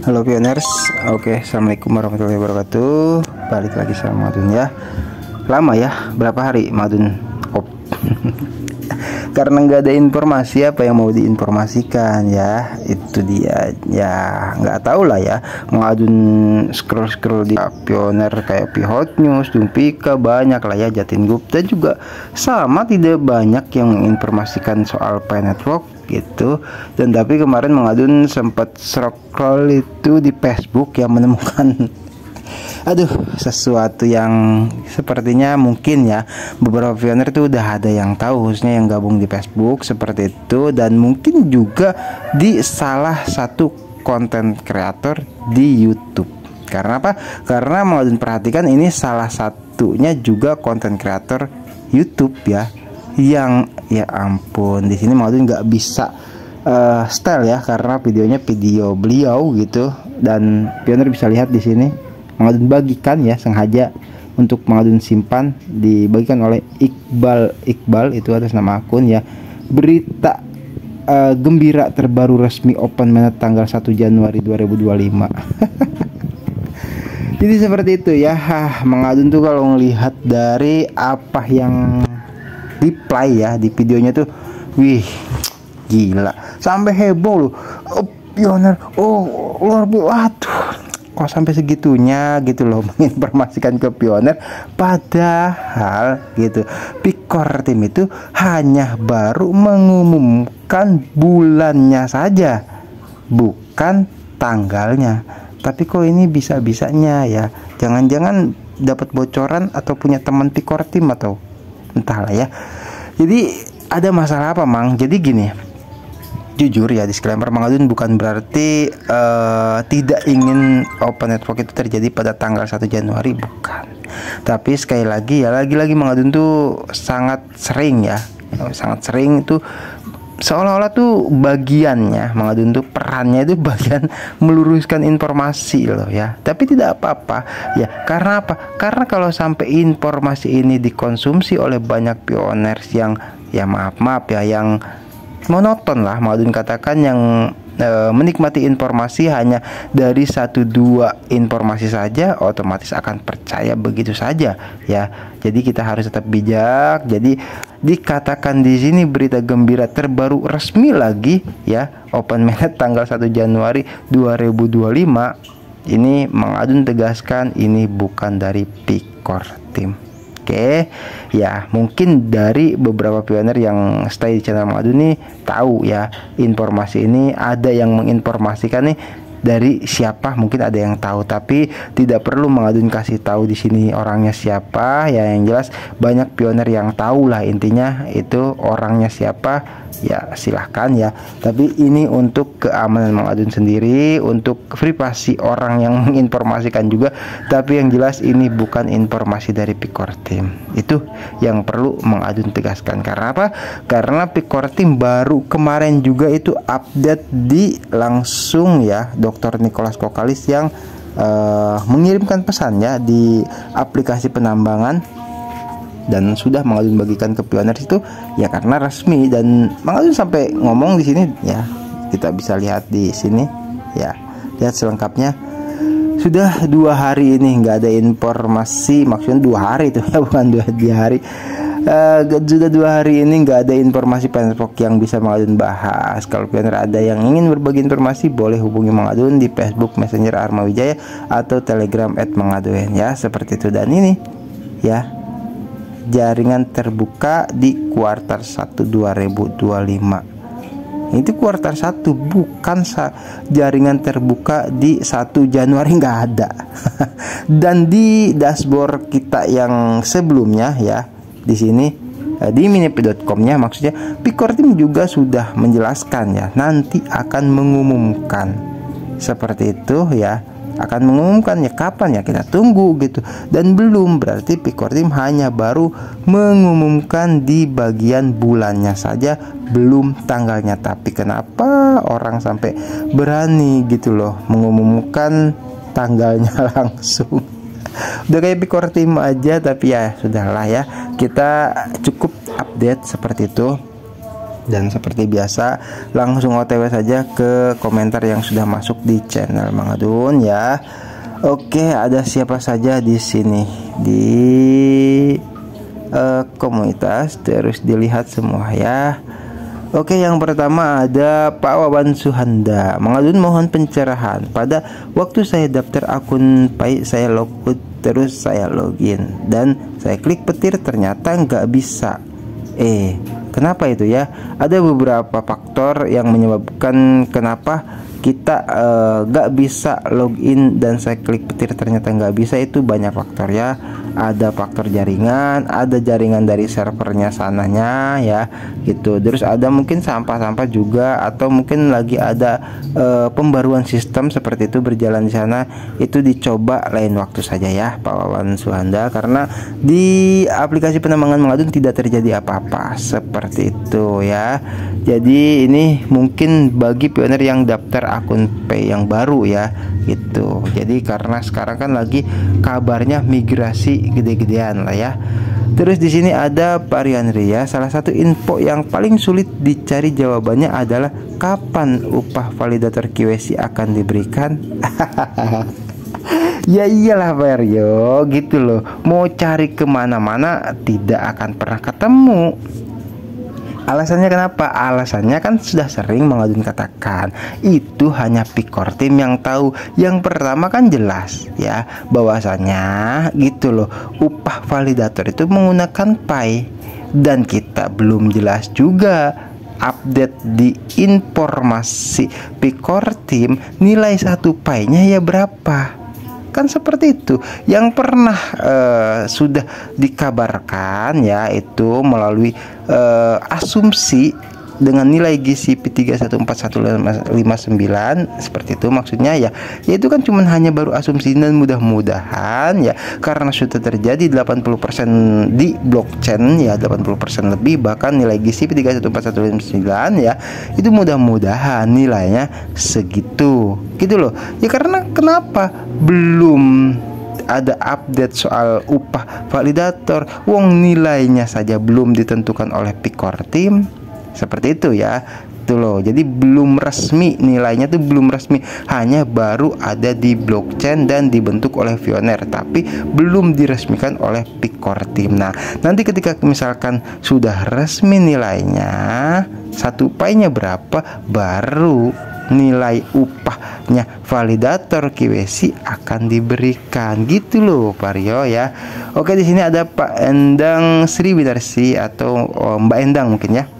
Halo pioners, oke, assalamualaikum warahmatullahi wabarakatuh. Balik lagi sama Madun ya. Lama ya, berapa hari Madun op karena nggak ada informasi apa yang mau diinformasikan ya. Itu dia ya, nggak tahu lah ya. Madun scroll di pioner kayak Pihot News, Dumpika banyak lah ya, Jatin Gupta juga sama, tidak banyak yang menginformasikan soal Pi Network gitu. Dan tapi kemarin Mengadun sempat scroll itu di Facebook yang menemukan sesuatu yang sepertinya mungkin ya beberapa pioner itu udah ada yang tahu, khususnya yang gabung di Facebook seperti itu, dan mungkin juga di salah satu konten kreator di YouTube. Karena apa? Karena Mengadun perhatikan ini salah satunya juga konten kreator YouTube ya, yang ya ampun, di sini Madun nggak bisa style ya, karena videonya video beliau gitu. Dan pioner bisa lihat di sini Madun bagikan ya, sengaja untuk Madun simpan, dibagikan oleh Iqbal itu atas nama akun ya. Berita gembira terbaru resmi Open Mainnet tanggal 1 Januari 2025. Jadi seperti itu ya. Mengadun tuh kalau ngelihat dari apa yang reply ya di videonya tuh, wih gila, sampai heboh loh. Pioner, luar biasa, waduh, kok sampai segitunya gitu loh menginformasikan ke pioner. Padahal gitu, Pikor Tim itu hanya baru mengumumkan bulannya saja, bukan tanggalnya. Tapi kok ini bisa-bisanya ya, jangan-jangan dapat bocoran atau punya teman Pikor Tim atau entahlah ya. Jadi ada masalah apa Mang? Jadi gini, jujur ya, disclaimer, Mengadun bukan berarti tidak ingin Open Network itu terjadi pada tanggal 1 Januari, bukan. Tapi sekali lagi ya, lagi-lagi Mengadun tuh sangat sering itu seolah-olah tuh bagiannya Mengadun tuh, perannya itu bagian meluruskan informasi loh ya. Tapi tidak apa-apa ya, karena apa? Karena kalau sampai informasi ini dikonsumsi oleh banyak pioners yang ya maaf ya, yang monoton lah Mengadun katakan, yang menikmati informasi hanya dari 1-2 informasi saja, otomatis akan percaya begitu saja ya. Jadi kita harus tetap bijak. Jadi dikatakan di sini berita gembira terbaru resmi lagi ya, Open Mainnet tanggal 1 Januari 2025. Ini Mengadun tegaskan ini bukan dari Pikor Tim. Oke, ya mungkin dari beberapa pioner yang stay di channel Mengadun nih tahu ya informasi ini, ada yang menginformasikan nih dari siapa, mungkin ada yang tahu, tapi tidak perlu Mengadun kasih tahu di sini orangnya siapa ya. Yang jelas banyak pioner yang tahu lah, intinya itu orangnya siapa ya, silahkan ya. Tapi ini untuk keamanan Mengadun sendiri, untuk privasi orang yang menginformasikan juga. Tapi yang jelas ini bukan informasi dari Pikor Tim. Itu yang perlu Mengadun tegaskan. Karena apa? Karena Pikor Tim baru kemarin juga itu update di langsung ya, Dr. Nicholas Kokalis yang mengirimkan pesannya di aplikasi penambangan, dan sudah Mengadun bagikan ke pioner itu ya karena resmi. Dan Mengadun sampai ngomong di sini ya, kita bisa lihat di sini ya, lihat selengkapnya. Sudah 2 hari ini nggak ada informasi, maksudnya 2 hari itu ya, bukan 2 hari. Sudah 2 hari ini nggak ada informasi Pi Network yang bisa Mengadun bahas. Kalau pioner ada yang ingin berbagi informasi, boleh hubungi Mengadun di Facebook Messenger Arma Wijaya atau Telegram @mengaduen ya, seperti itu. Dan ini ya, jaringan terbuka di kuartal 1 2025. Itu kuartal 1, bukan jaringan terbuka di 1 Januari, nggak ada. Dan di dashboard kita yang sebelumnya ya, di sini di minipi.com-nya, maksudnya Pikor Tim juga sudah menjelaskan ya, nanti akan mengumumkan seperti itu ya, akan mengumumkan ya, kapan ya kita tunggu gitu. Dan belum berarti Pikor Tim hanya baru mengumumkan di bagian bulannya saja, belum tanggalnya. Tapi kenapa orang sampai berani gitu loh mengumumkan tanggalnya langsung? Udah kayak Pikor Tim aja. Tapi ya sudahlah ya, kita cukup update seperti itu. Dan seperti biasa, langsung OTW saja ke komentar yang sudah masuk di channel Mang Adun ya. Oke, ada siapa saja di sini di komunitas, terus dilihat semua ya. Oke, yang pertama ada Pak Wawan Suhanda. Mang Adun mohon pencerahan. Pada waktu saya daftar akun Pai, saya logout, terus saya login dan saya klik petir, ternyata nggak bisa. Kenapa itu ya? Ada beberapa faktor yang menyebabkan kenapa kita nggak bisa login dan saya klik petir ternyata nggak bisa. Itu banyak faktor ya. Ada faktor jaringan, ada jaringan dari servernya sananya ya gitu. Terus ada mungkin sampah-sampah juga, atau mungkin lagi ada pembaruan sistem seperti itu berjalan di sana. Itu dicoba lain waktu saja ya Pak Wawan Suhanda, karena di aplikasi penambangan Mang Adun tidak terjadi apa-apa seperti itu ya. Jadi ini mungkin bagi pioner yang daftar akun Pay yang baru ya gitu. Jadi karena sekarang kan lagi kabarnya migrasi gede-gedean lah ya. Terus di sini ada Pak Rianria. Salah satu info yang paling sulit dicari jawabannya adalah kapan upah validator QC akan diberikan. Ya iyalah Pak Rio, gitu loh. Mau cari kemana-mana tidak akan pernah ketemu. Alasannya kenapa? Alasannya kan sudah sering Mang Adun katakan, itu hanya Pikor Tim yang tahu. Yang pertama kan jelas ya, bahwasanya gitu loh, upah validator itu menggunakan Pai, dan kita belum jelas juga update di informasi Pikor Tim nilai satu Pai-nya ya berapa. Kan seperti itu yang pernah sudah dikabarkan ya, itu melalui asumsi dengan nilai GCP 3141559 seperti itu maksudnya ya. Itu kan cuman hanya baru asumsi, dan mudah-mudahan ya, karena sudah terjadi 80% di blockchain ya, 80% lebih bahkan nilai GCP 3141559 ya, itu mudah-mudahan nilainya segitu gitu loh ya. Karena kenapa belum ada update soal upah validator, wong nilainya saja belum ditentukan oleh Pikor Tim seperti itu ya. Itu loh, jadi belum resmi, nilainya tuh belum resmi, hanya baru ada di blockchain dan dibentuk oleh Pioneer, tapi belum diresmikan oleh Pikor Tim. Nah, nanti ketika misalkan sudah resmi nilainya, satu Pai-nya berapa, baru nilai upahnya validator QC akan diberikan gitu loh Pak Rio ya. Oke, di sini ada Pak Endang Sri Winarsi atau Mbak Endang mungkin ya.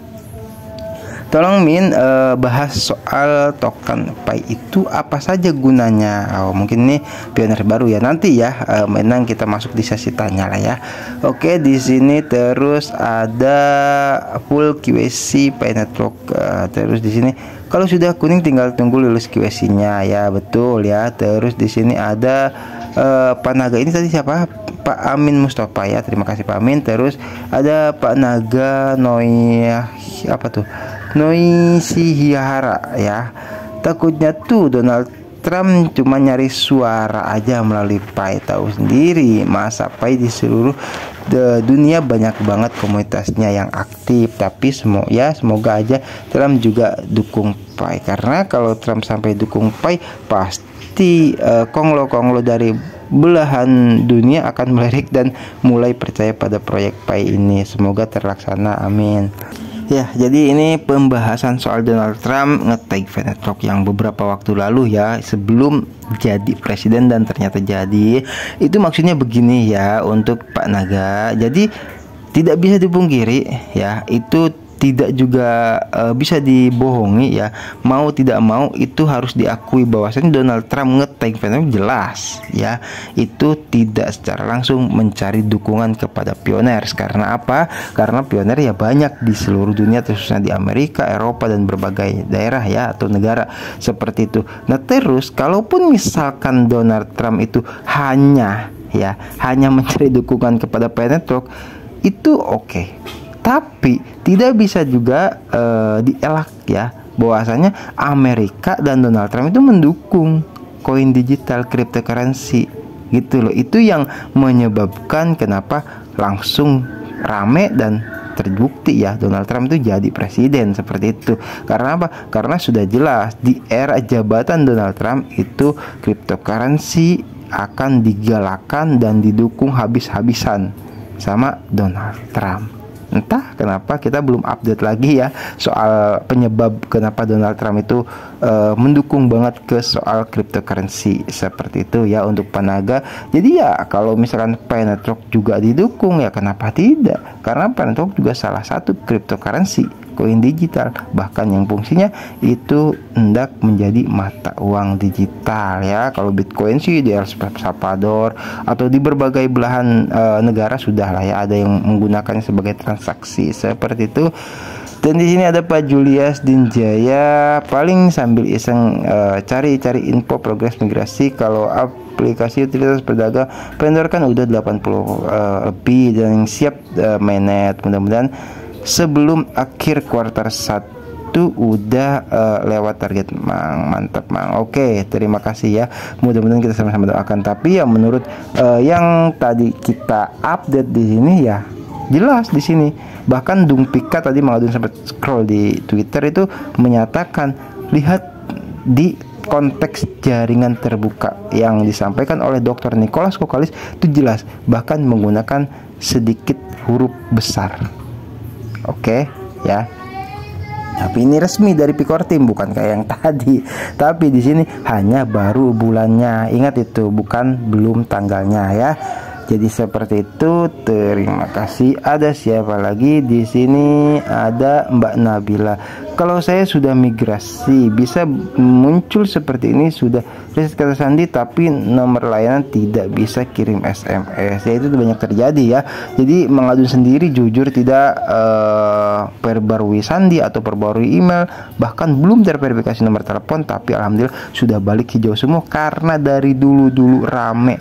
Tolong Min bahas soal token Pai itu apa saja gunanya. Mungkin ini pioner baru ya, nanti ya menang kita masuk di sesi tanya lah ya. Oke, di sini terus ada full QC Pai Network. Terus di sini kalau sudah kuning tinggal tunggu lulus QC-nya ya, betul ya. Terus di sini ada Pak Naga, ini tadi siapa? Pak Amin Mustafa ya, terima kasih Pak Amin. Terus ada Pak Naga apa tuh? Noisihihara ya. Takutnya tuh Donald Trump cuma nyari suara aja melalui Pai. Tahu sendiri masa Pai di seluruh dunia banyak banget komunitasnya yang aktif. Tapi semoga aja Trump juga dukung Pai, karena kalau Trump sampai dukung Pai pasti konglo-konglo dari belahan dunia akan melirik dan mulai percaya pada proyek Pai ini. Semoga terlaksana, amin. Ya, jadi ini pembahasan soal Donald Trump nge-tag Network yang beberapa waktu lalu ya, sebelum jadi presiden dan ternyata jadi. Itu maksudnya begini ya untuk Pak Naga. Jadi tidak bisa dipungkiri ya, itu tidak juga bisa dibohongi ya. Mau tidak mau itu harus diakui bahwasanya Donald Trump nge-tag jelas ya, itu tidak secara langsung mencari dukungan kepada Pioneers. Karena apa? Karena Pioneer ya banyak di seluruh dunia, khususnya di Amerika, Eropa dan berbagai daerah ya atau negara seperti itu. Nah, terus kalaupun misalkan Donald Trump itu hanya mencari dukungan kepada Pai Network, itu oke. Tapi tidak bisa juga dielak ya, bahwasanya Amerika dan Donald Trump itu mendukung koin digital cryptocurrency gitu loh. Itu yang menyebabkan kenapa langsung rame dan terbukti ya Donald Trump itu jadi presiden seperti itu. Karena apa? Karena sudah jelas di era jabatan Donald Trump itu cryptocurrency akan digalakkan dan didukung habis-habisan sama Donald Trump. Entah kenapa kita belum update lagi ya soal penyebab kenapa Donald Trump itu mendukung banget ke soal cryptocurrency seperti itu ya untuk Panaga. Jadi ya kalau misalkan Panetrok juga didukung ya kenapa tidak? Karena Panetrok juga salah satu cryptocurrency koin digital, bahkan yang fungsinya itu hendak menjadi mata uang digital ya. Kalau Bitcoin sih di El Salvador atau di berbagai belahan negara sudah lah ya ada yang menggunakannya sebagai transaksi seperti itu. Dan di sini ada Pak Julius Dinjaya paling sambil iseng cari-cari info progres migrasi. Kalau aplikasi utilitas berdagang vendor kan udah 80 lebih dan siap mainnet. Mudah-mudahan sebelum akhir kuartal 1 udah lewat target, Mang. Mantap, Mang. Oke, terima kasih ya. Mudah-mudahan kita sama-sama doakan. Tapi ya menurut yang tadi kita update di sini ya jelas di sini. Bahkan Dung Pika tadi Mang Adun sempat scroll di Twitter itu menyatakan lihat di konteks jaringan terbuka yang disampaikan oleh Dr. Nicholas Kokalis itu jelas bahkan menggunakan sedikit huruf besar. Oke, ya. Tapi ini resmi dari Picor Team, bukan kayak yang tadi. Tapi di sini hanya baru bulannya. Ingat itu, bukan belum tanggalnya ya. Jadi seperti itu. Terima kasih. Ada siapa lagi di sini? Ada Mbak Nabila. Kalau saya sudah migrasi bisa muncul seperti ini, sudah riset kata sandi tapi nomor layanan tidak bisa kirim SMS ya, itu banyak terjadi ya. Jadi Mang Adun sendiri jujur tidak perbarui sandi atau perbarui email, bahkan belum terverifikasi nomor telepon, tapi alhamdulillah sudah balik hijau semua karena dari dulu rame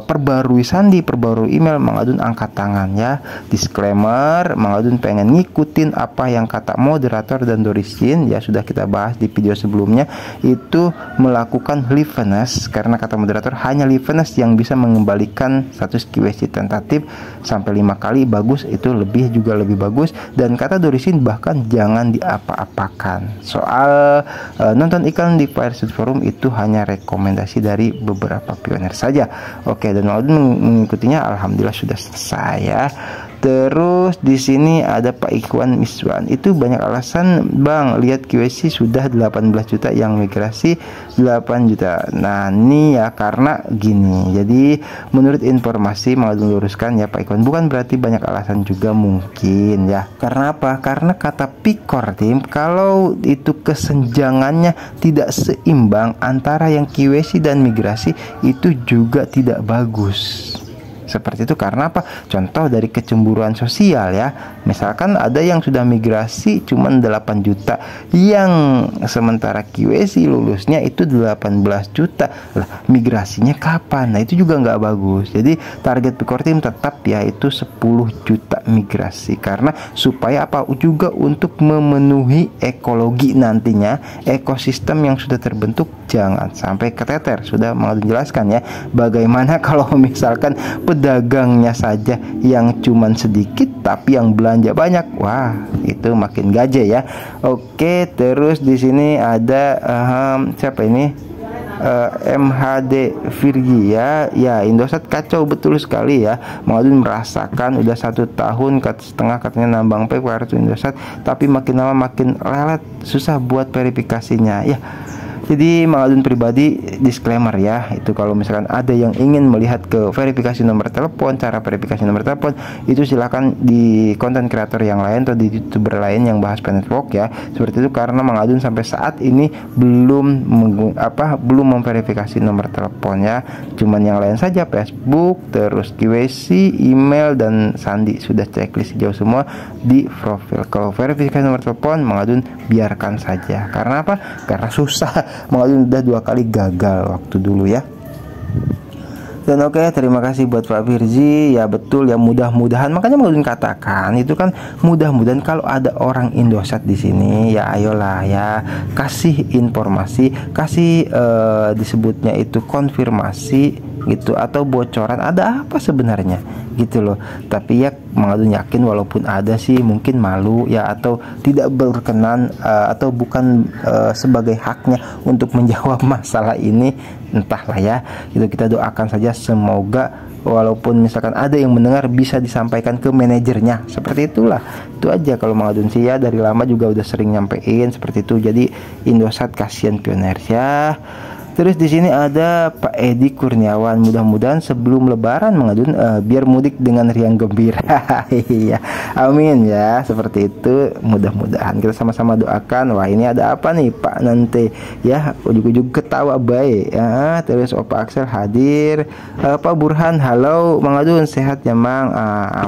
perbarui sandi, perbarui email, Mang Adun angkat tangan ya. Disclaimer, Mang Adun pengen ngikutin apa yang kata moderator dan Dorisin ya, sudah kita bahas di video sebelumnya, itu melakukan liveness karena kata moderator hanya liveness yang bisa mengembalikan status KYC tentatif sampai 5 kali, bagus itu juga lebih bagus. Dan kata Dorisin bahkan jangan diapa-apakan. Soal nonton iklan di Fireside Forum itu hanya rekomendasi dari beberapa pioner saja. Oke, dan mau mengikutinya alhamdulillah sudah selesai ya. Terus di sini ada Pak Ikhwan Miswan, itu banyak alasan Bang, lihat QSC sudah 18 juta yang migrasi 8 juta. Nah ini ya karena gini, jadi menurut informasi mau diluruskan ya Pak Ikhwan, bukan berarti banyak alasan juga mungkin ya. Karena apa? Karena kata Picor Team kalau itu kesenjangannya tidak seimbang antara yang QSC dan migrasi itu juga tidak bagus. Seperti itu karena apa? Contoh dari kecemburuan sosial ya. Misalkan ada yang sudah migrasi cuman 8 juta, yang sementara QSC lulusnya itu 18 juta. Lah, migrasinya kapan? Nah, itu juga nggak bagus. Jadi target Picor Team tetap ya itu 10 juta migrasi. Karena supaya apa? Juga untuk memenuhi ekologi nantinya, ekosistem yang sudah terbentuk jangan sampai keteter. Sudah mau dijelaskan ya. Bagaimana kalau misalkan pedagangnya saja yang cuman sedikit tapi yang belanja banyak, wah itu makin gaje ya. Oke, terus di sini ada siapa ini, MHD Virgi ya. Indosat kacau betul sekali ya. Mang Adun merasakan udah 1 tahun setengah katanya nambang pay kartu Indosat, tapi makin lama makin lelet, susah buat verifikasinya ya. Jadi Mang Adun pribadi disclaimer ya, itu kalau misalkan ada yang ingin melihat ke verifikasi nomor telepon, cara verifikasi nomor telepon, itu silahkan di konten kreator yang lain atau di YouTuber lain yang bahas Network ya. Seperti itu karena Mang Adun sampai saat ini belum memverifikasi nomor telepon ya. Cuman yang lain saja Facebook, terus KYC, email dan sandi sudah checklist jauh semua di profil. Kalau verifikasi nomor telepon Mang Adun biarkan saja. Karena apa? Karena susah. Mang Adun udah 2 kali gagal waktu dulu ya. Dan oke, terima kasih buat Pak Firzi. Ya betul ya, mudah-mudahan, makanya Mang Adun katakan itu kan mudah-mudahan kalau ada orang Indosat di sini ya ayolah ya, kasih informasi, kasih disebutnya itu konfirmasi gitu, atau bocoran ada apa sebenarnya gitu loh. Tapi ya Mang Adun yakin walaupun ada sih mungkin malu ya, atau tidak berkenan, atau bukan sebagai haknya untuk menjawab masalah ini, entahlah ya. Itu kita doakan saja semoga walaupun misalkan ada yang mendengar bisa disampaikan ke manajernya, seperti itulah. Itu aja kalau Mang Adun sih ya, dari lama juga udah sering nyampein seperti itu. Jadi Indosat kasihan pioners ya. Terus di sini ada Pak Edi Kurniawan, mudah-mudahan sebelum Lebaran Mang Adun biar mudik dengan riang gembira. Iya, amin ya, seperti itu. Mudah-mudahan kita sama-sama doakan. Wah, ini ada apa nih Pak nanti ya, ujuk-ujuk ketawa baik ya. Terus Opa Axel hadir. Pak Burhan, halo Mang Adun, sehat ya Mang?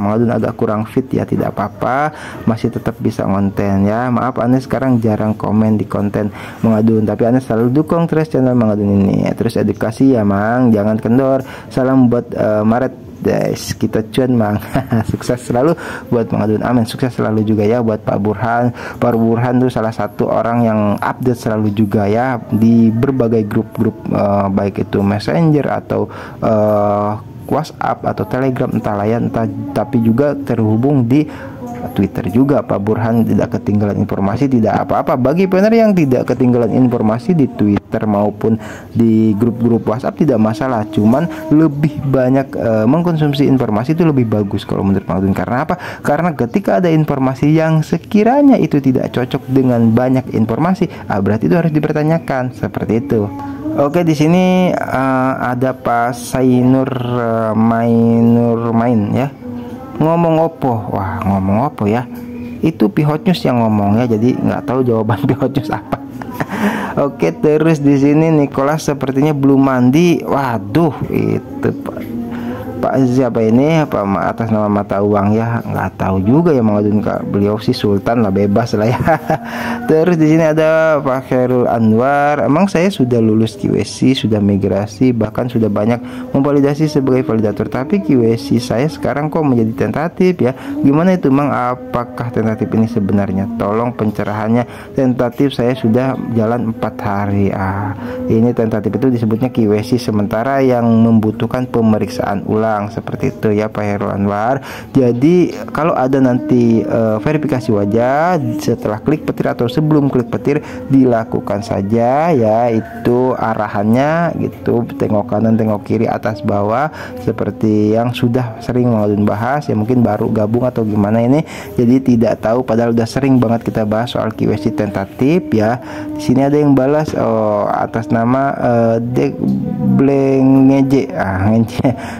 Mang Adun agak kurang fit ya, tidak apa-apa, masih tetap bisa konten ya. Maaf Anda sekarang jarang komen di konten Mang Adun, tapi Anda selalu dukung terus channel Mang Adun ini. Terus edukasi ya Mang, jangan kendor. Salam buat Maret guys, kita cuan Mang. Sukses selalu buat Mang Adun, amin. Sukses selalu juga ya buat Pak Burhan. Pak Burhan tuh salah satu orang yang update selalu juga ya di berbagai grup-grup, baik itu Messenger atau WhatsApp atau Telegram, entah layan entah, tapi juga terhubung di Twitter juga. Pak Burhan tidak ketinggalan informasi, tidak apa-apa bagi pioner yang tidak ketinggalan informasi di Twitter maupun di grup-grup WhatsApp, tidak masalah. Cuman lebih banyak mengkonsumsi informasi itu lebih bagus kalau menurut Mang Adun. Karena apa? Karena ketika ada informasi yang sekiranya itu tidak cocok dengan banyak informasi, berarti itu harus dipertanyakan, seperti itu. Oke, di sini ada Pak Sainur main ya. Ngomong opo, wah ngomong opo ya, itu Pihot News yang ngomong ya, jadi nggak tahu jawaban Pihot News apa. Oke, terus di sini Nicholas sepertinya belum mandi. Waduh, itu Pak siapa ini, apa atas nama mata uang ya, nggak tahu juga ya Mang Adun. Beliau sih sultan lah, bebas lah ya. Terus di sini ada Pak Khairul Anwar, emang saya sudah lulus QC, sudah migrasi, bahkan sudah banyak memvalidasi sebagai validator, tapi QC saya sekarang kok menjadi tentatif ya, gimana itu Mang? Apakah tentatif ini sebenarnya? Tolong pencerahannya. Tentatif saya sudah jalan 4 hari. Ini tentatif itu disebutnya QC sementara yang membutuhkan pemeriksaan ulang, seperti itu ya Pak Heru Anwar. Jadi kalau ada nanti verifikasi wajah setelah klik petir atau sebelum klik petir, dilakukan saja ya, itu arahannya gitu, tengok kanan tengok kiri atas bawah, seperti yang sudah sering Mang Adun bahas ya, mungkin baru gabung atau gimana ini, jadi tidak tahu padahal udah sering banget kita bahas soal QC tentatif ya. Di sini ada yang balas atas nama Dek Blengeje,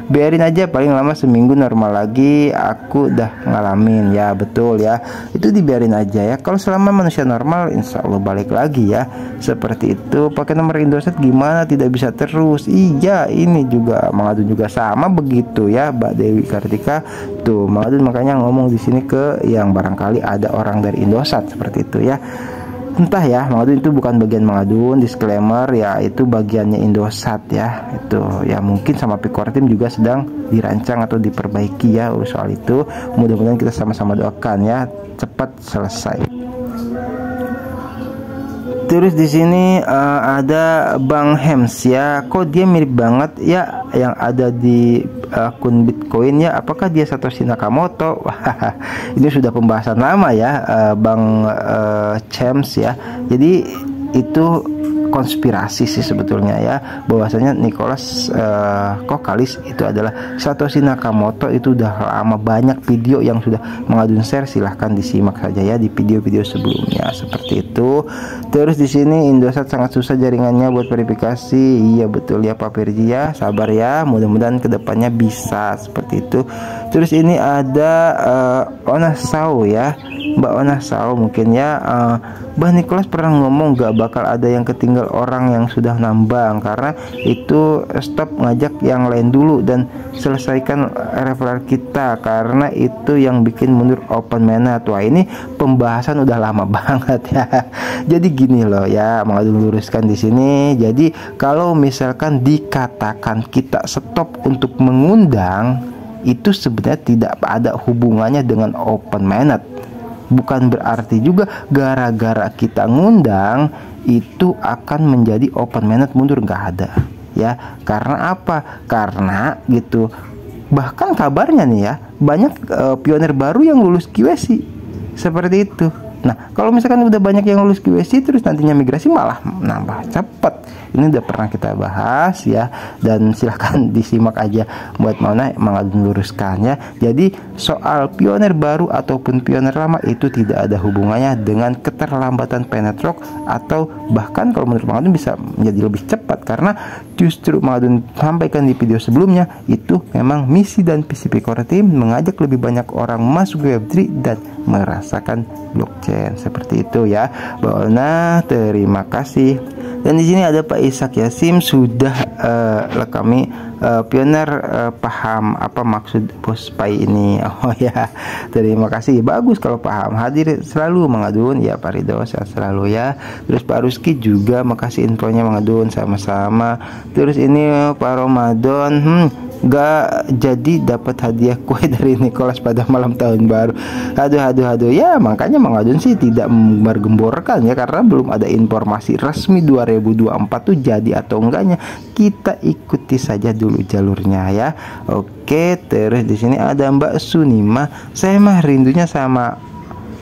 biarin aja, paling lama seminggu normal lagi, aku udah ngalamin ya. Betul ya, itu dibiarin aja ya. Kalau selama manusia normal insya Allah balik lagi ya, seperti itu. Pakai nomor Indosat gimana tidak bisa terus? Iya, ini juga Mang Adun juga sama begitu ya Mbak Dewi Kartika tuh. Mang Adun makanya ngomong di sini ke yang barangkali ada orang dari Indosat, seperti itu ya. Entah ya, Mang Adun itu bukan bagian Mang Adun, disclaimer ya, itu bagiannya Indosat ya. Itu ya mungkin sama Pikor Tim juga sedang dirancang atau diperbaiki ya soal itu. Mudah-mudahan kita sama-sama doakan ya cepat selesai. Terus di sini ada Bang Hems ya, kok dia mirip banget ya yang ada di akun Bitcoin ya, apakah dia Satoshi Nakamoto? Ini sudah pembahasan lama ya Bang Hems ya. Jadi itu konspirasi sih sebetulnya ya, bahwasanya Nicholas Kokalis itu adalah Satoshi Nakamoto. Itu udah lama, banyak video yang sudah Mang Adun share, silahkan disimak saja ya di video-video sebelumnya, seperti itu. Terus di sini Indosat sangat susah jaringannya buat verifikasi. Iya betul ya Pak Firji ya, sabar ya, mudah-mudahan kedepannya bisa seperti itu. Terus ini ada Onasau ya, Mbak Onasau mungkin ya, Bah Nicholas pernah ngomong gak bakal ada yang ketinggal orang yang sudah nambang, karena itu stop ngajak yang lain dulu dan selesaikan referral kita, karena itu yang bikin mundur open mainnet. Wah, ini pembahasan udah lama banget ya. Jadi gini loh ya, mau luruskan di sini. Jadi kalau misalkan dikatakan kita stop untuk mengundang, itu sebenarnya tidak ada hubungannya dengan open mainnet. Bukan berarti juga gara-gara kita ngundang itu akan menjadi open mainnet mundur, nggak ada ya. Karena apa? Karena gitu, bahkan kabarnya nih ya, banyak pionir baru yang lulus QSI seperti itu. Nah, kalau misalkan udah banyak yang lulus QSI terus nantinya migrasi malah nambah cepat. Ini udah pernah kita bahas ya, dan silahkan disimak aja buat mau naik meluruskan ya. Jadi soal pionir baru ataupun pionir lama itu tidak ada hubungannya dengan keterlambatan penetrok, atau bahkan kalau menurut Mang Adun bisa menjadi lebih cepat, karena justru Mang Adun sampaikan di video sebelumnya itu memang misi dan visi Picor Team mengajak lebih banyak orang masuk Web3 dan merasakan blockchain seperti itu ya. Nah, terima kasih. Dan di sini ada Pak Ishak Yasim sudah lekami pionir paham apa maksud POSPAI ini. Oh ya, terima kasih. Bagus kalau paham. Hadir selalu Mang Adun ya, Pak Ridho sehat selalu ya. Terus Pak Ruski juga makasih infonya Mang Adun, sama-sama. Terus ini Pak Ramadan gak jadi dapat hadiah kue dari Nicholas pada malam tahun baru. Aduh ya, makanya Mang Adun sih tidak menggemborkan ya, karena belum ada informasi resmi 2024 tuh jadi atau enggaknya. Kita ikuti saja dulu jalurnya ya. Oke, terus di sini ada Mbak Sunima. Saya mah rindunya sama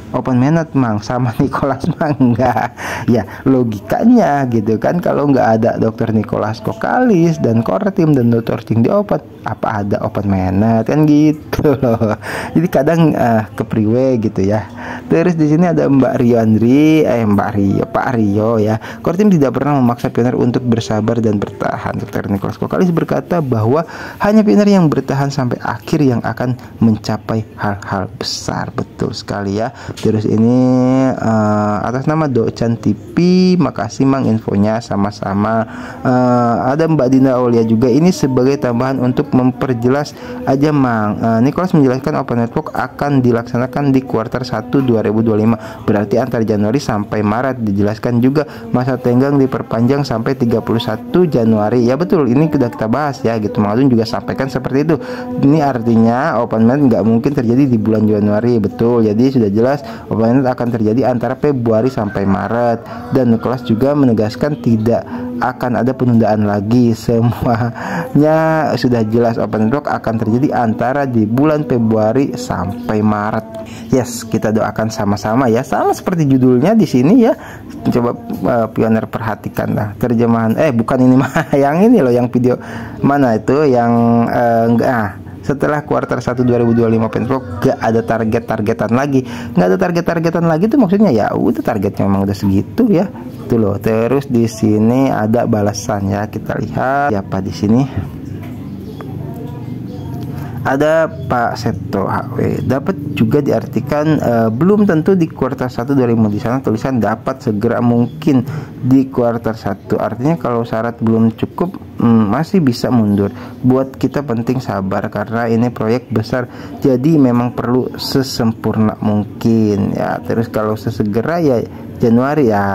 Open Mainnet Mang, sama Nicholas Mang enggak ya, logikanya gitu kan. Kalau nggak ada Dr. Nicholas Kokalis dan core team dan Dr. Ching di Open, apa ada Open Mainnet kan gitu loh. Jadi kadang ke priwe gitu ya. Terus di sini ada Mbak Rio Andri, Pak Rio ya. Core team tidak pernah memaksa pionir untuk bersabar dan bertahan. Dr. Nicholas Kokalis berkata bahwa hanya pionir yang bertahan sampai akhir yang akan mencapai hal-hal besar. Betul sekali ya. Terus ini atas nama Docan TV, makasih Mang infonya, sama-sama. Ada Mbak Dina Aulia juga, ini sebagai tambahan untuk memperjelas aja Mang. Nicholas menjelaskan Open Network akan dilaksanakan di kuartal 1 2025, berarti antar Januari sampai Maret. Dijelaskan juga masa tenggang diperpanjang sampai 31 Januari. Ya betul, ini sudah kita bahas ya gitu. Mang Adun juga sampaikan seperti itu. Ini artinya Open Mainnet nggak mungkin terjadi di bulan Januari, betul. Jadi sudah jelas Open Mainnet akan terjadi antara Februari sampai Maret. Dan Nicholas juga menegaskan tidak akan ada penundaan lagi. Semuanya sudah jelas, Open Network akan terjadi antara di bulan Februari sampai Maret. Yes, kita doakan sama-sama ya. Sama seperti judulnya di sini ya. Coba pionir perhatikan lah terjemahan. Bukan ini mah yang ini loh, yang video mana itu yang setelah kuartal 1 2025 Open Network gak ada targetan lagi. Nggak ada targetan lagi itu maksudnya ya udah, targetnya memang udah segitu ya. Itu loh. Terus di sini ada balasan ya. Kita lihat siapa di sini. Ada Pak Seto HW. Dapat juga diartikan belum tentu di kuartal 1 2000. Di sana tulisan dapat segera mungkin di kuartal 1. Artinya kalau syarat belum cukup masih bisa mundur. Buat kita penting sabar karena ini proyek besar. Jadi memang perlu sesempurna mungkin ya. Terus kalau sesegera ya Januari ya.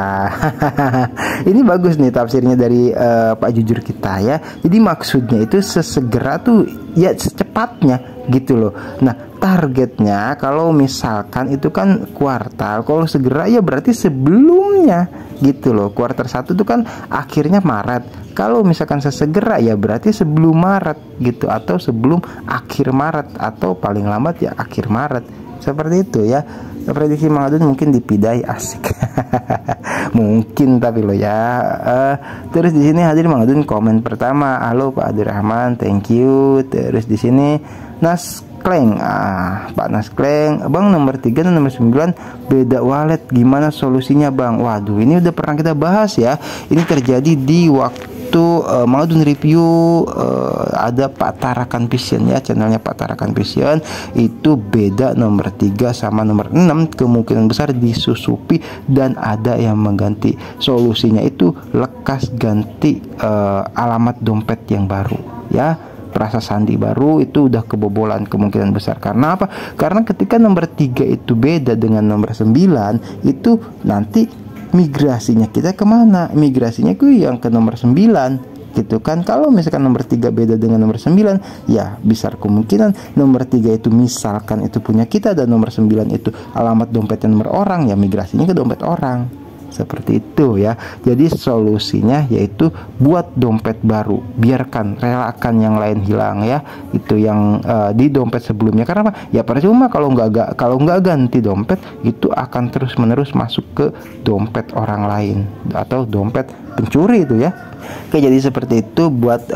Ini bagus nih tafsirnya dari Pak Jujur kita ya. Jadi maksudnya itu sesegera tuh ya secepatnya gitu loh. Nah, targetnya kalau misalkan itu kan kuartal, kalau segera ya berarti sebelumnya gitu loh. Kuartal 1 itu kan akhirnya Maret. Kalau misalkan sesegera ya berarti sebelum Maret gitu, atau sebelum akhir Maret, atau paling lambat ya akhir Maret. Seperti itu ya. Prediksi Mang Adun mungkin dipidai, asik. Mungkin tapi lo ya. Terus di sini hadir Mang Adun komen pertama, halo Pak Abdurrahman, thank you. Terus di sini Naskleng, Pak Naskleng, Bang nomor 3 dan nomor 9 beda wallet, gimana solusinya Bang? Waduh, ini udah pernah kita bahas ya. Ini terjadi di waktu Mang Adun review ada Pak Tarakan Vision ya, channelnya Pak Tarakan Vision. Itu beda nomor 3 sama nomor 6 kemungkinan besar disusupi dan ada yang mengganti. Solusinya itu lekas ganti alamat dompet yang baru ya. Perasa sandi baru itu udah kebobolan kemungkinan besar. Karena apa? Karena ketika nomor 3 itu beda dengan nomor 9, itu nanti migrasinya kita kemana? Migrasinya ke yang ke nomor 9 gitu kan. Kalau misalkan nomor 3 beda dengan nomor 9, ya besar kemungkinan nomor 3 itu misalkan itu punya kita dan nomor 9 itu alamat dompetnya nomor orang, ya migrasinya ke dompet orang seperti itu ya. Jadi solusinya yaitu buat dompet baru, biarkan, relakan yang lain hilang ya, itu yang di dompet sebelumnya. Karena apa? Ya percuma kalau nggak ganti dompet, itu akan terus menerus masuk ke dompet orang lain atau dompet pencuri itu ya. Oke, jadi seperti itu buat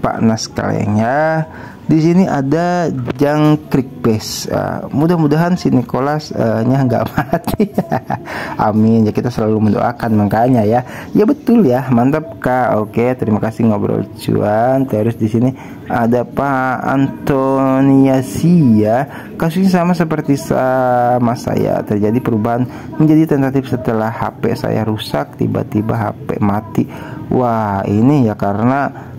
Pak Nas kalian ya. Di sini ada jangkrik base. Mudah-mudahan si Nicholas nya nggak mati. Amin ya, kita selalu mendoakan makanya ya. Ya betul ya, mantap Kak. Oke, terima kasih ngobrol cuan. Terus di sini ada Pak Antoniasi ya. Kasusnya sama seperti sama saya, terjadi perubahan menjadi tentatif setelah HP saya rusak, tiba-tiba HP mati. Wah, ini ya karena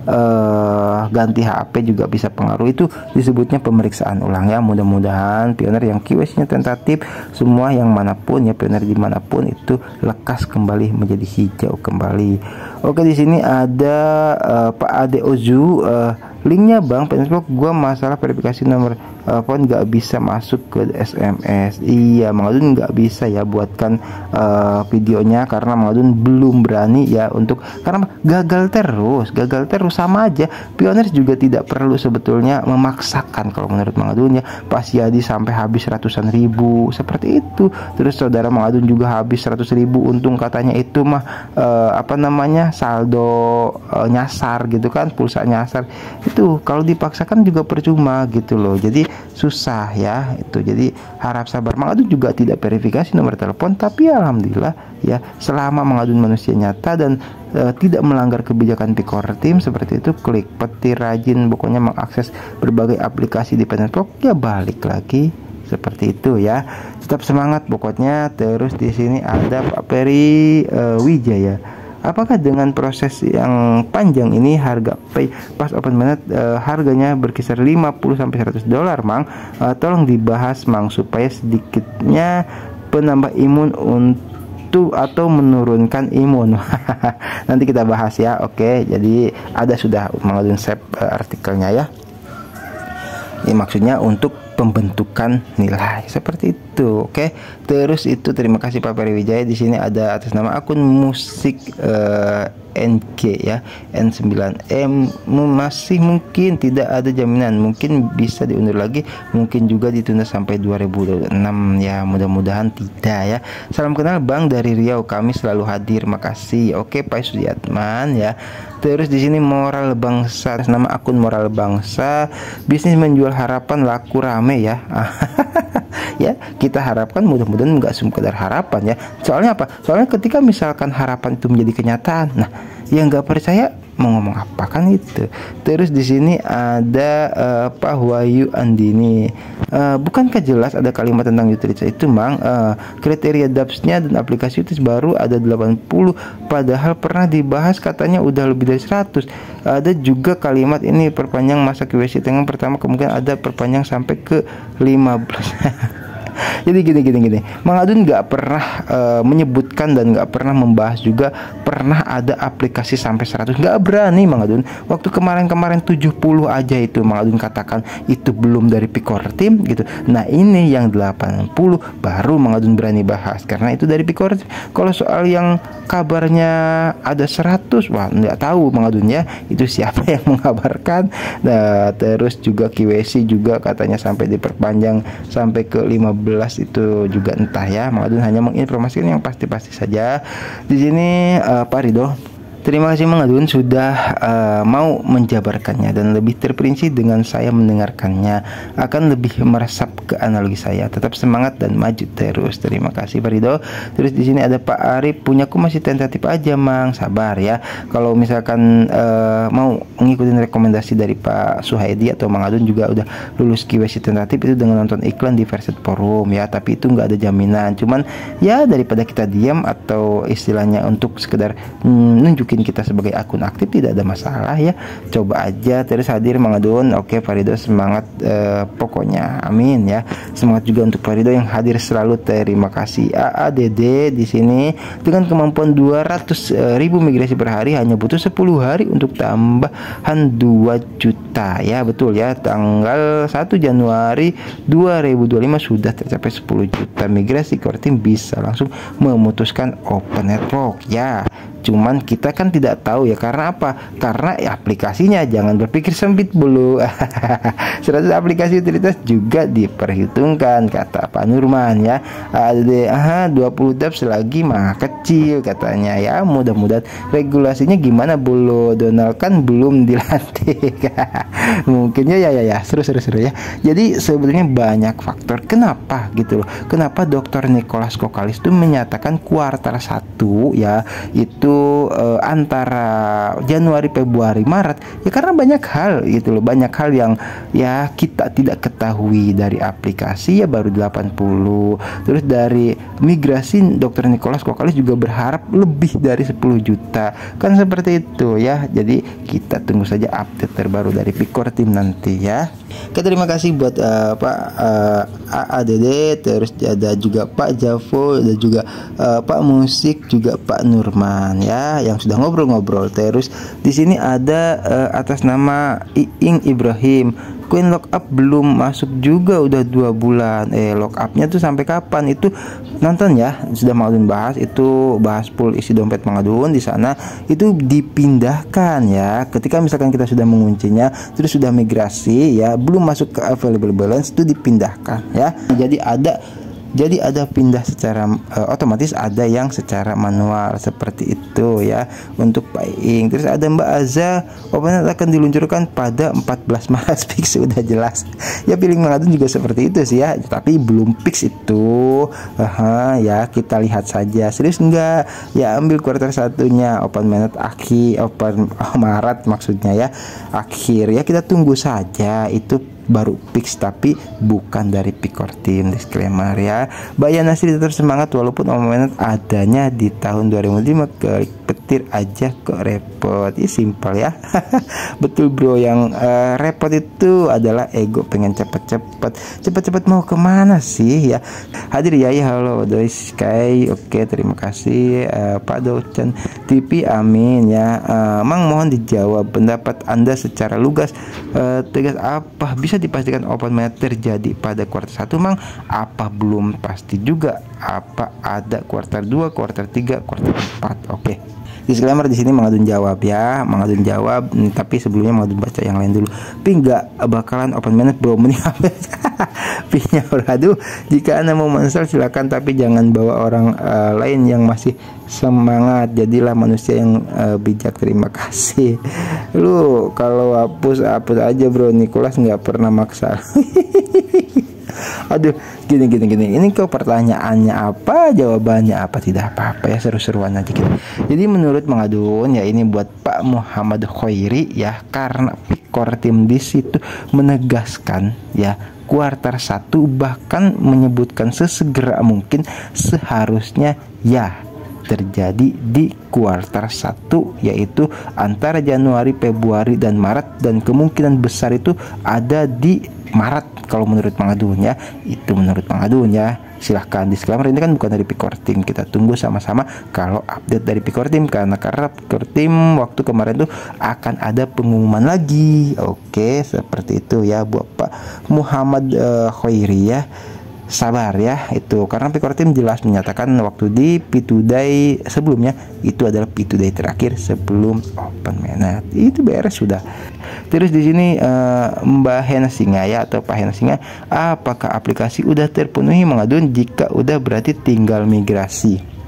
ganti HP juga bisa pengaruh, itu disebutnya pemeriksaan ulang ya. Mudah-mudahan pioner yang QS-nya tentatif semua yang manapun ya, pioner dimanapun itu lekas kembali menjadi hijau kembali. Oke, di sini ada Pak Ade Ozu, linknya Bang Facebook gua masalah verifikasi nomor phone nggak bisa masuk ke SMS. Iya Mang Adun nggak bisa ya buatkan videonya karena Mang Adun belum berani ya untuk, karena gagal terus sama aja. Pioner juga tidak perlu sebetulnya memaksakan kalau menurut Mang Adun ya. Pas Yadi sampai habis ratusan ribu seperti itu, terus saudara Mang Adun juga habis 100.000 untung katanya itu mah apa namanya saldo nyasar gitu kan, pulsa nyasar. Itu kalau dipaksakan juga percuma gitu loh. Jadi susah ya itu. Jadi harap sabar. Mang Adun juga tidak verifikasi nomor telepon, tapi alhamdulillah ya selama Mang Adun manusia nyata dan tidak melanggar kebijakan Pikor Tim seperti itu, klik petir rajin pokoknya mengakses berbagai aplikasi di Penetpok ya balik lagi seperti itu ya. Tetap semangat pokoknya. Terus di sini ada Pak Peri Wijaya. Apakah dengan proses yang panjang ini harga pay pas open mainnet harganya berkisar 50 sampai 100 dolar, Mang? Tolong dibahas, Mang, supaya sedikitnya penambah imun untuk atau menurunkan imun. Nanti kita bahas ya. Oke, jadi ada sudah Mang Adun save artikelnya ya. Ini maksudnya untuk pembentukan nilai seperti itu. Oke, terus itu terima kasih Pak Peri Wijaya. Di sini ada atas nama akun musik NG ya, N9M. Masih mungkin tidak ada jaminan, mungkin bisa diundur lagi, mungkin juga ditunda sampai 2026 ya, mudah-mudahan tidak ya. Salam kenal Bang dari Riau, kami selalu hadir, makasih. Oke Pak Sudiatman ya. Terus di sini moral bangsa, nama akun moral bangsa, bisnis menjual harapan laku rame ya. Ya kita harapkan mudah-mudahan nggak sekedar harapan ya. Soalnya apa? Soalnya ketika misalkan harapan itu menjadi kenyataan, nah yang nggak percaya mau ngomong apa kan itu. Terus di sini ada Pak Wahyu Andini. Bukankah jelas ada kalimat tentang utilitas itu, Mang? Kriteria dapsnya dan aplikasi itu baru ada 80, padahal pernah dibahas katanya udah lebih dari 100. Ada juga kalimat ini perpanjang masa QC tengah pertama, kemudian ada perpanjang sampai ke 15. Jadi gini, Mang Adun nggak pernah menyebutkan dan nggak pernah membahas juga pernah ada aplikasi sampai 100. Nggak berani Mang Adun. Waktu kemarin 70 aja itu Mang Adun katakan itu belum dari Pikor Tim gitu. Nah ini yang 80 baru Mang Adun berani bahas karena itu dari Pikor Tim. Kalau soal yang kabarnya ada 100, wah nggak tahu Mang Adun ya, itu siapa yang mengabarkan. Nah terus juga QC juga katanya sampai diperpanjang sampai ke 15 itu juga entah ya. Mang Adun hanya menginformasikan yang pasti-pasti saja. Di sini Pak Ridho, terima kasih Mang Adun sudah mau menjabarkannya dan lebih terperinci dengan saya mendengarkannya, akan lebih meresap ke analogi saya. Tetap semangat dan maju terus. Terima kasih Pak Ridho. Terus di sini ada Pak Arif, punyaku masih tentatif aja Mang, sabar ya. Kalau misalkan mau ngikutin rekomendasi dari Pak Suhaidi atau Mang Adun juga udah lulus QC tentatif itu dengan nonton iklan di Verset Forum ya, tapi itu nggak ada jaminan. Cuman ya daripada kita diam atau istilahnya untuk sekedar nunjukin mungkin kita sebagai akun aktif tidak ada masalah ya, coba aja terus hadir Mang Adun. Oke Farido semangat pokoknya, amin ya. Semangat juga untuk Farido yang hadir selalu, terima kasih. AADD di sini dengan kemampuan 200.000 migrasi per hari hanya butuh 10 hari untuk tambahan 2 juta ya, betul ya. Tanggal 1 Januari 2025 sudah tercapai 10 juta migrasi. Core Team bisa langsung memutuskan open network ya. Cuman kita kan tidak tahu ya, karena apa? Karena aplikasinya, jangan berpikir sempit dulu. 100 aplikasi utilitas juga diperhitungkan kata Pak Nurman ya. Ada 20 dap selagi mah kecil katanya ya. Mudah-mudahan regulasinya gimana bulu Donald kan belum dilantik. Mungkinnya ya seru ya. Jadi sebetulnya banyak faktor kenapa gitu loh. Kenapa Dr. Nicholas Kokalis itu menyatakan kuartal 1 ya itu antara Januari, Februari, Maret ya, karena banyak hal gitu loh, banyak hal yang ya kita tidak ketahui. Dari aplikasi ya baru 80, terus dari migrasi Dr. Nicholas Kokalis juga berharap lebih dari 10 juta kan, seperti itu ya. Jadi kita tunggu saja update terbaru dari Core Team nanti ya. Oke, terima kasih buat Pak AADD, terus ada juga Pak Javo, ada juga Pak Musik, juga Pak Nurman ya yang sudah ngobrol-ngobrol. Terus di sini ada atas nama Iing Ibrahim, koin lockup belum masuk juga udah 2 bulan. Lockupnya tuh sampai kapan? Itu nonton ya, sudah Mang Adun bahas, itu bahas pool isi dompet Mang Adun. Di sana itu dipindahkan ya, ketika misalkan kita sudah menguncinya terus sudah migrasi ya, belum masuk ke available balance itu dipindahkan ya. Jadi ada pindah secara otomatis, ada yang secara manual seperti itu ya untuk Pak Iing. Terus ada Mbak Aza, open akan diluncurkan pada 14 Maret. Fix sudah jelas ya, pilih Mang Adun juga seperti itu sih ya, tapi belum fix itu. Ya kita lihat saja, serius enggak ya, ambil kuartal 1-nya open Maret open Maret maksudnya ya, akhir ya, kita tunggu saja, itu baru fix tapi bukan dari Core Team, disclaimer ya. Mbak Yana Sri tetap semangat walaupun omongan adanya di tahun 2005, klik petir aja kok repot. Ini simpel ya. Betul bro, yang repot itu adalah ego, pengen cepet-cepet mau kemana sih ya. Hadir ya, halo Doi Sky, oke terima kasih Pak Docan TV, amin ya. Mang mohon dijawab pendapat Anda secara lugas, tegas, apa bisa dipastikan open Maret terjadi pada kuartal 1 Mang? Apa belum pasti juga? Apa ada kuartal 2, kuartal 3, kuartal 4? Oke. Disclaimer di sini Mang Adun jawab ya, Mang Adun jawab, tapi sebelumnya Mang Adun baca yang lain dulu. Pi nggak bakalan open Maret bro, mending Pinya aduh, jika Anda mau install silakan, tapi jangan bawa orang lain yang masih semangat. Jadilah manusia yang bijak. Terima kasih. Lu kalau hapus aja bro, Nicholas nggak pernah maksa. Aduh, gini. Ini kok pertanyaannya apa, jawabannya apa, tidak apa-apa ya, seru-seruan aja gitu. Jadi menurut Mang Adun ya, ini buat Pak Muhammad Khairi ya, karena Core Team di situ menegaskan ya kuartal 1, bahkan menyebutkan sesegera mungkin seharusnya ya terjadi di kuartal 1, yaitu antara Januari, Februari, dan Maret, dan kemungkinan besar itu ada di Maret kalau menurut Mang Adun ya. Itu menurut Mang Adun ya. Silahkan, disclaimer ini kan bukan dari Core Team, kita tunggu sama-sama kalau update dari Core Team, karena Core Team waktu kemarin tuh akan ada pengumuman lagi. Oke, seperti itu ya buat Pak Muhammad Khairi ya. Sabar ya, itu karena Core Team jelas menyatakan waktu di P2Day sebelumnya itu adalah P2Day terakhir sebelum open Maret. Itu beres sudah. Terus di sini Mbak Hena Singa ya, atau Pak Hena Singa, apakah aplikasi udah terpenuhi Mang Adun? Jika udah berarti tinggal migrasi.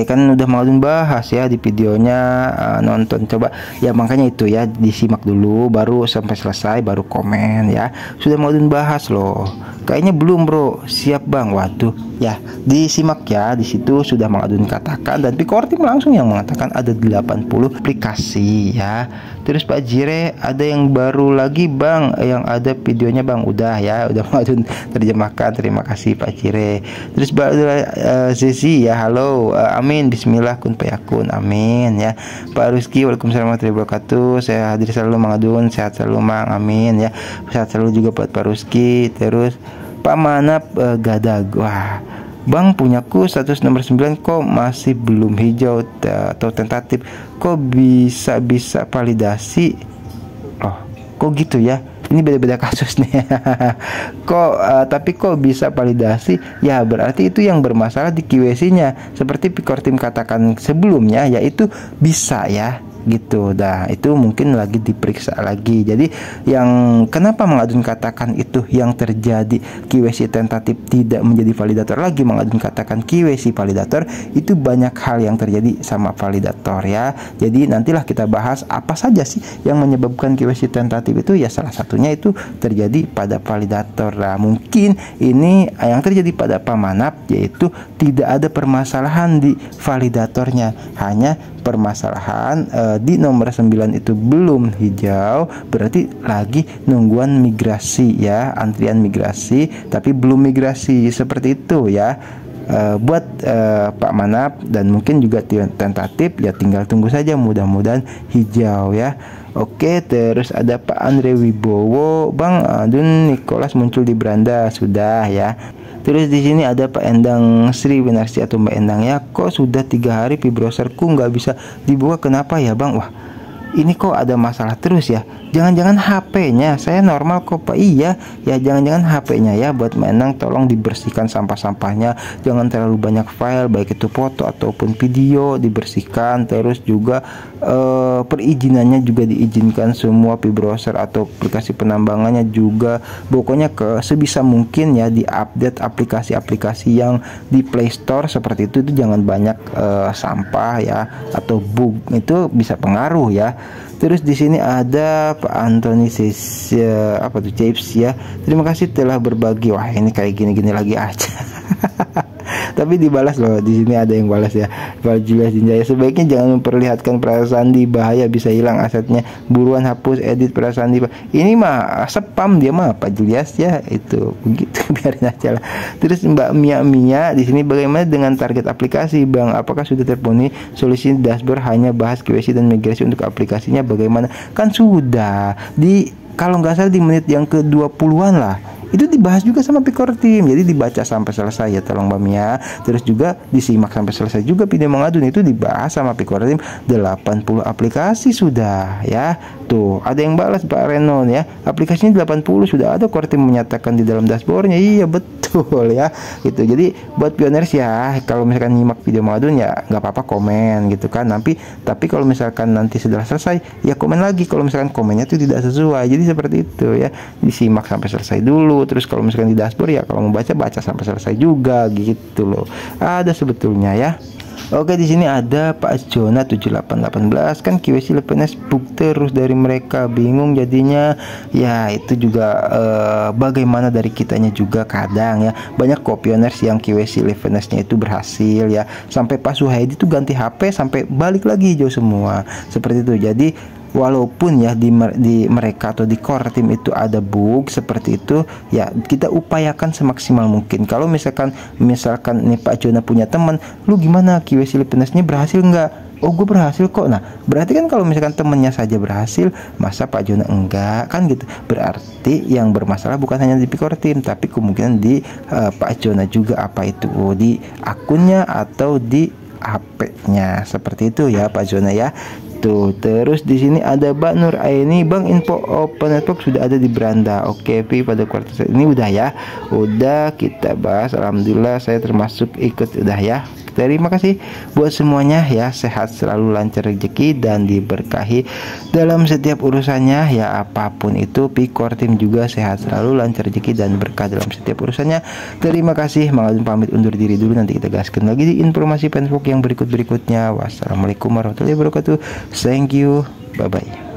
Kan udah Mang Adun bahas ya di videonya, nonton coba ya, makanya itu ya disimak dulu baru sampai selesai baru komen ya. Sudah Mang Adun bahas loh. kayaknya belum bro, siap bang. Waduh ya, disimak ya, di situ sudah Mang Adun katakan dan Pickor Team langsung yang mengatakan ada 80 aplikasi ya. Terus Pak Jire ada yang baru lagi bang, yang ada videonya bang. Udah ya, udah Mang Adun terjemahkan, terima kasih Pak Jire. Terus Zizi ya, halo, amin, bismillah kun payakun, amin ya. Pak Rizky, waalaikumsalam warahmatullahi wabarakatuh, saya hadir selalu Mang Adun, sehat selalu Mang, amin ya, sehat selalu juga buat Pak Rizky. Terus Pak Manap Gadag, wah bang punyaku status nomor 9 kok masih belum hijau atau tentatif, kok bisa validasi. Oh kok gitu ya, ini beda-beda kasus nih. Kok tapi kok bisa validasi ya, berarti itu yang bermasalah di QC nya seperti Pickor Team katakan sebelumnya, yaitu bisa ya gitu. Dah itu mungkin lagi diperiksa lagi. Jadi yang kenapa Mang Adun katakan itu yang terjadi QC tentatif tidak menjadi validator lagi, Mang Adun katakan QC validator, itu banyak hal yang terjadi sama validator ya. Jadi nantilah kita bahas apa saja sih yang menyebabkan QC tentatif itu ya, salah satunya itu terjadi pada validator. Nah mungkin ini yang terjadi pada Pak Manap, yaitu tidak ada permasalahan di validatornya, hanya permasalahan di nomor 9 itu belum hijau, berarti lagi nungguan migrasi ya, antrian migrasi tapi belum migrasi, seperti itu ya. Buat Pak Manap dan mungkin juga tentatif ya, tinggal tunggu saja, mudah-mudahan hijau ya. Oke, terus ada Pak Andre Wibowo, Bang Adun Nicholas muncul di beranda, sudah ya. Terus di sini ada Pak Endang Sri Winarsi atau Mbak Endang ya, kok sudah 3 hari vibroserku nggak bisa dibuka, kenapa ya bang? Wah ini kok ada masalah terus ya, jangan-jangan HP-nya, saya normal kok Pak. Iya ya, jangan-jangan HP-nya ya. Buat Mbak Endang tolong dibersihkan sampah-sampahnya, jangan terlalu banyak file, baik itu foto ataupun video, dibersihkan. Terus juga perizinannya juga diizinkan semua, vibroser atau aplikasi penambangannya juga, pokoknya sebisa mungkin ya diupdate aplikasi-aplikasi yang di Play Store seperti itu jangan banyak sampah ya, atau bug itu bisa pengaruh ya. Terus di sini ada Pak Anthony apa tuh Japes ya, terima kasih telah berbagi. Wah ini kayak gini-gini lagi aja. Tapi dibalas loh, di sini ada yang balas ya. Pak Julius Jinjaya, sebaiknya jangan memperlihatkan perasaan di, bahaya bisa hilang asetnya, buruan hapus edit perasaan di. Ini mah spam dia mah Pak Julius ya, itu begitu. Biarin aja lah. Terus Mbak Mia di sini, bagaimana dengan target aplikasi Bang, apakah sudah terpenuhi? Solusi dashboard hanya bahas QC dan migrasi untuk aplikasinya bagaimana? Kan sudah di, kalau nggak salah di menit yang ke-20-an lah itu dibahas juga sama Pickor Team. Jadi dibaca sampai selesai ya, tolong Mbak Mia. Terus juga disimak sampai selesai juga video Mang Adun, itu dibahas sama Pickor Team. 80 aplikasi sudah ya. Tuh ada yang balas Pak Renon ya, aplikasinya 80 sudah ada Pickor Team menyatakan di dalam dashboardnya. Iya betul ya gitu. Jadi buat pioners ya, kalau misalkan nyimak video Mang Adun ya nggak apa-apa komen gitu kan. Tapi kalau misalkan nanti sudah selesai ya komen lagi kalau misalkan komennya itu tidak sesuai. Jadi seperti itu ya, disimak sampai selesai dulu. Terus kalau misalkan di dashboard ya, kalau mau baca sampai selesai juga gitu loh. Ada sebetulnya ya. Oke, di sini ada Pak Jona 7818, kan QC Lepenes book terus dari mereka, bingung jadinya. Ya itu juga bagaimana dari kitanya juga kadang ya. Banyak kopioners yang QC Lepenesnya itu berhasil ya. Sampai Pak Suhaidi itu ganti HP sampai balik lagi hijau semua. Seperti itu. Jadi walaupun ya di mereka atau di core team itu ada bug seperti itu ya, kita upayakan semaksimal mungkin. Kalau misalkan nih Pak Jona punya teman, lu gimana QC Lepenesnya berhasil nggak? Oh gue berhasil kok. Nah berarti kan kalau misalkan temennya saja berhasil, masa Pak Jona enggak kan gitu. Berarti yang bermasalah bukan hanya di Pickor Team, tapi kemungkinan di Pak Jona juga, apa itu di akunnya atau di HP-nya. Seperti itu ya Pak Jona ya. Tuh, terus di sini ada Mbak Nur Aini, Bang info open network sudah ada di beranda. Oke, pada kuartal ini udah ya. Udah kita bahas, alhamdulillah saya termasuk ikut udah ya. Terima kasih buat semuanya ya, sehat selalu, lancar rezeki dan diberkahi dalam setiap urusannya ya, apapun itu. Pickor Team juga sehat selalu, lancar rezeki dan berkah dalam setiap urusannya. Terima kasih, Mang Adun pamit undur diri dulu, nanti kita gaskan lagi di informasi Facebook yang berikutnya. Wassalamualaikum warahmatullahi wabarakatuh. Thank you, bye bye.